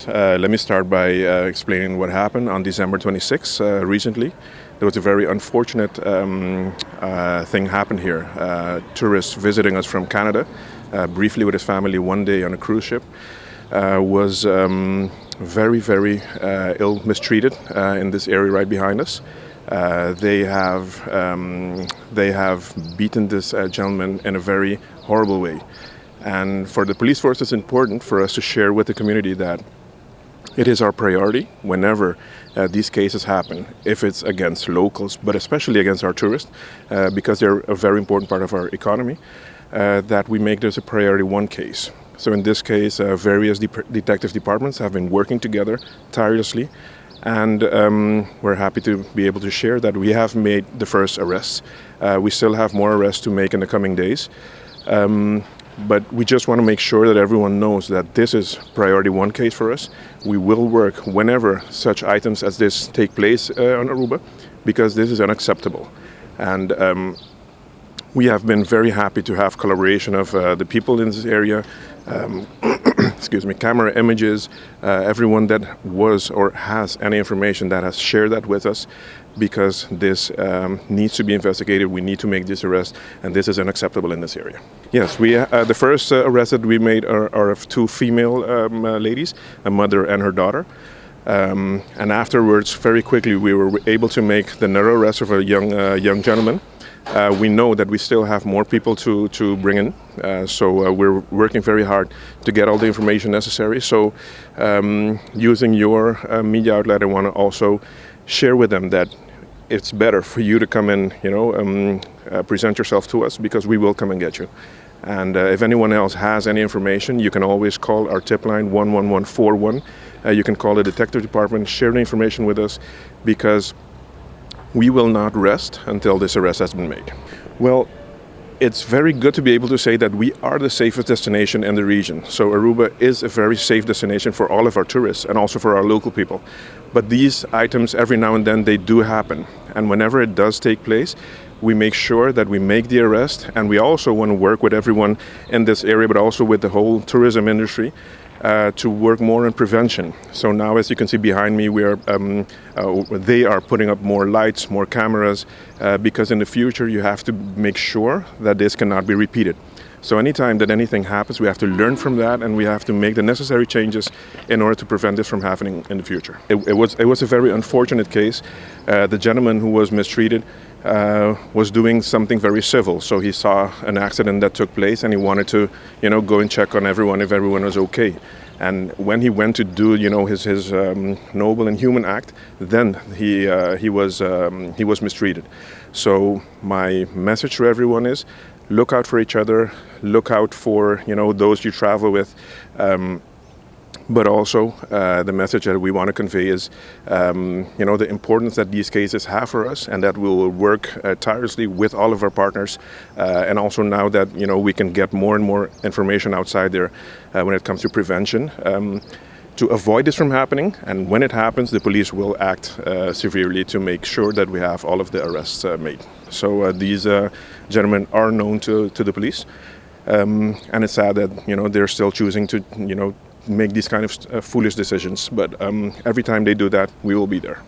Let me start by explaining what happened on December 26th recently. There was a very unfortunate thing happened here. Tourist visiting us from Canada, briefly with his family one day on a cruise ship, was very, very ill mistreated in this area right behind us. They have beaten this gentleman in a very horrible way. And for the police force, it's important for us to share with the community that it is our priority whenever these cases happen, if it's against locals, but especially against our tourists, because they're a very important part of our economy, that we make this a priority one case. So in this case, various detective departments have been working together tirelessly, and we're happy to be able to share that we have made the first arrests. We still have more arrests to make in the coming days. But we just want to make sure that everyone knows that this is priority one case for us. We will work whenever such items as this take place on Aruba, because this is unacceptable. And we have been very happy to have collaboration of the people in this area, camera images, everyone that was or has any information that has shared that with us, because this needs to be investigated. We need to make this arrest, and this is unacceptable in this area. Yes, the first arrests that we made are of two female ladies, a mother and her daughter. And afterwards, very quickly, we were able to make the narrow arrest of a young gentleman. We know that we still have more people to bring in, so we're working very hard to get all the information necessary. So using your media outlet, I want to also share with them that it's better for you to come in, present yourself to us, because we will come and get you. And if anyone else has any information, you can always call our tip line 11141. You can call the detective department, share the information with us, because we will not rest until this arrest has been made. Well, it's very good to be able to say that we are the safest destination in the region. So Aruba is a very safe destination for all of our tourists and also for our local people. But these items, every now and then, they do happen. And whenever it does take place, we make sure that we make the arrest. And we also want to work with everyone in this area, but also with the whole tourism industry, to work more on prevention. So now, as you can see behind me, they are putting up more lights, more cameras, because in the future you have to make sure that this cannot be repeated. So anytime that anything happens, we have to learn from that, and we have to make the necessary changes in order to prevent this from happening in the future. It was a very unfortunate case. The gentleman who was mistreated was doing something very civil. So he saw an accident that took place, and he wanted to, go and check on everyone if everyone was okay. And when he went to do, his noble and human act, then he was mistreated. So my message to everyone is: look out for each other, look out for those you travel with. But also the message that we want to convey is, the importance that these cases have for us, and that we will work tirelessly with all of our partners. And also now that, we can get more and more information outside there when it comes to prevention, to avoid this from happening. And when it happens, the police will act severely to make sure that we have all of the arrests made. So these gentlemen are known to the police. And it's sad that, they're still choosing to, make these kind of foolish decisions. But every time they do that, we will be there.